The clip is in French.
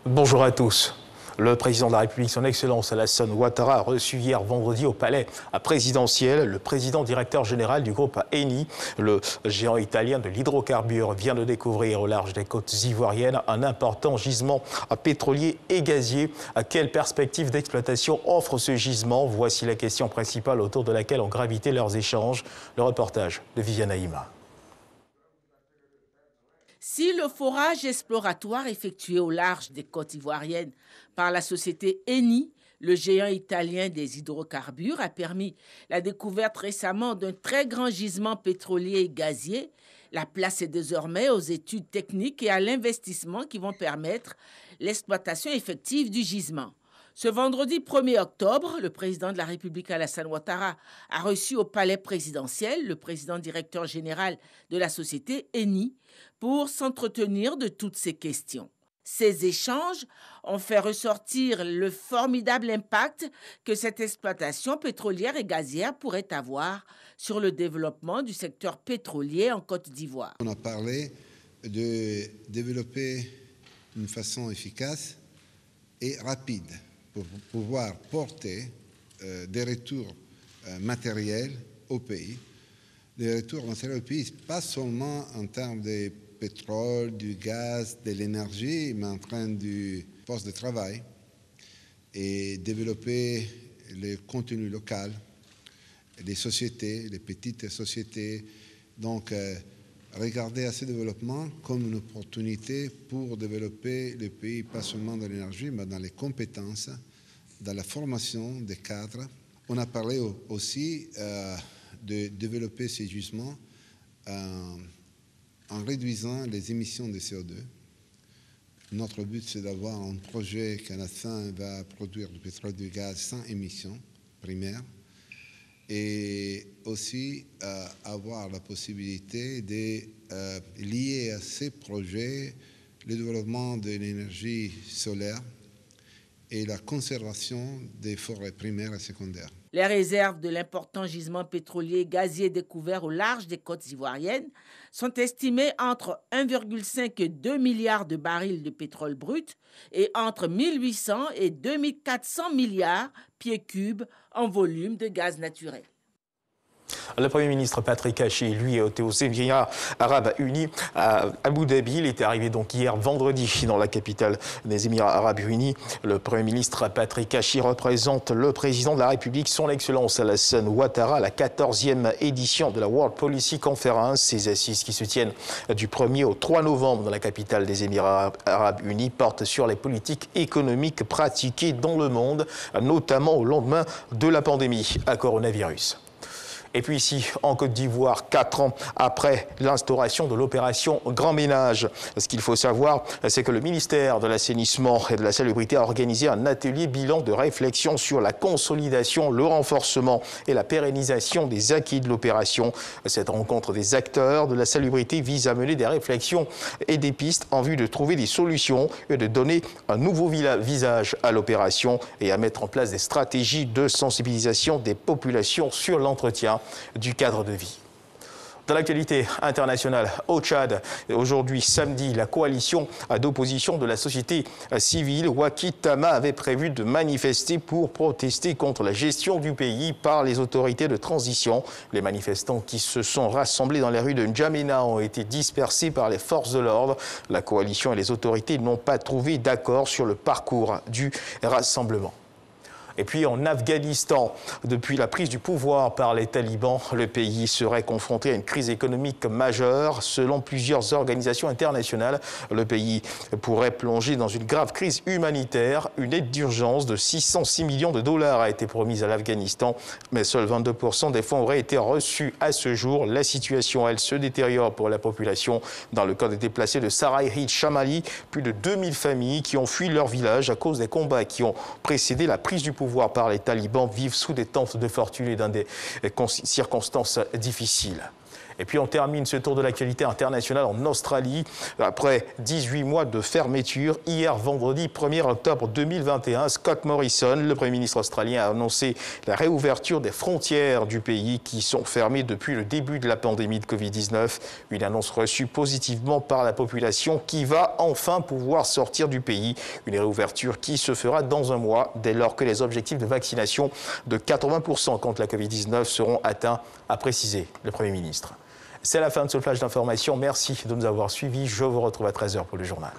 Bonjour à tous. Le président de la République, son Excellence Alassane Ouattara, a reçu hier vendredi au palais présidentiel le président directeur général du groupe Eni. Le géant italien de l'hydrocarbure vient de découvrir au large des côtes ivoiriennes un important gisement pétrolier et gazier. À quelle perspective d'exploitation offre ce gisement? Voici la question principale autour de laquelle ont gravité leurs échanges. Le reportage de Viviane Haïma. Si le forage exploratoire effectué au large des côtes ivoiriennes par la société Eni, le géant italien des hydrocarbures, a permis la découverte récemment d'un très grand gisement pétrolier et gazier, la place est désormais aux études techniques et à l'investissement qui vont permettre l'exploitation effective du gisement. Ce vendredi 1er octobre, le président de la République, Alassane Ouattara, a reçu au palais présidentiel le président directeur général de la société Eni pour s'entretenir de toutes ces questions. Ces échanges ont fait ressortir le formidable impact que cette exploitation pétrolière et gazière pourrait avoir sur le développement du secteur pétrolier en Côte d'Ivoire. On a parlé de développer d'une façon efficace et rapide pour pouvoir porter des retours matériels au pays. Des retours matériels au pays, pas seulement en termes de pétrole, du gaz, de l'énergie, mais en train du poste de travail et développer le contenu local, les sociétés, les petites sociétés. Donc, regarder à ce développement comme une opportunité pour développer le pays, pas seulement dans l'énergie, mais dans les compétences, dans la formation des cadres. On a parlé aussi de développer ces gisements en réduisant les émissions de CO2. Notre but, c'est d'avoir un projet qui, à la fin, va produire du pétrole et du gaz sans émissions primaires. Et aussi avoir la possibilité de lier à ces projets le développement de l'énergie solaire et la conservation des forêts primaires et secondaires. Les réserves de l'important gisement pétrolier et gazier découvert au large des côtes ivoiriennes sont estimées entre 1,5 et 2 milliards de barils de pétrole brut et entre 1800 et 2400 milliards pieds cubes en volume de gaz naturel. Le Premier ministre Patrick Hachi, lui, était aux Émirats Arabes Unis à Abu Dhabi. Il était arrivé donc hier vendredi dans la capitale des Émirats Arabes Unis. Le Premier ministre Patrick Hachi représente le président de la République, son Excellence Alassane Ouattara, à la 14e édition de la World Policy Conference. Ces assises qui se tiennent du 1er au 3 novembre dans la capitale des Émirats Arabes Unis portent sur les politiques économiques pratiquées dans le monde, notamment au lendemain de la pandémie à coronavirus. Et puis ici, en Côte d'Ivoire, 4 ans après l'instauration de l'opération Grand Ménage, ce qu'il faut savoir, c'est que le ministère de l'Assainissement et de la Salubrité a organisé un atelier bilan de réflexion sur la consolidation, le renforcement et la pérennisation des acquis de l'opération. Cette rencontre des acteurs de la salubrité vise à mener des réflexions et des pistes en vue de trouver des solutions et de donner un nouveau visage à l'opération et à mettre en place des stratégies de sensibilisation des populations sur l'entretien du cadre de vie. Dans l'actualité internationale, au Tchad, aujourd'hui samedi, la coalition d'opposition de la société civile Wakitama avait prévu de manifester pour protester contre la gestion du pays par les autorités de transition. Les manifestants qui se sont rassemblés dans les rues de N'Djamena ont été dispersés par les forces de l'ordre. La coalition et les autorités n'ont pas trouvé d'accord sur le parcours du rassemblement. Et puis en Afghanistan, depuis la prise du pouvoir par les talibans, le pays serait confronté à une crise économique majeure. Selon plusieurs organisations internationales, le pays pourrait plonger dans une grave crise humanitaire. Une aide d'urgence de 606 millions de dollars a été promise à l'Afghanistan, mais seuls 22% des fonds auraient été reçus à ce jour. La situation, elle, se détériore pour la population. Dans le camp des déplacés de Sarayhid Shamali, plus de 2000 familles qui ont fui leur village à cause des combats qui ont précédé la prise du pouvoir par les talibans vivent sous des tentes de fortune et dans des circonstances difficiles. Et puis on termine ce tour de l'actualité internationale en Australie. Après 18 mois de fermeture, hier vendredi 1er octobre 2021, Scott Morrison, le Premier ministre australien, a annoncé la réouverture des frontières du pays qui sont fermées depuis le début de la pandémie de Covid-19. Une annonce reçue positivement par la population qui va enfin pouvoir sortir du pays. Une réouverture qui se fera dans un mois dès lors que les objectifs de vaccination de 80% contre la Covid-19 seront atteints, a précisé le Premier ministre. C'est la fin de ce flash d'information. Merci de nous avoir suivis. Je vous retrouve à 13h pour le journal.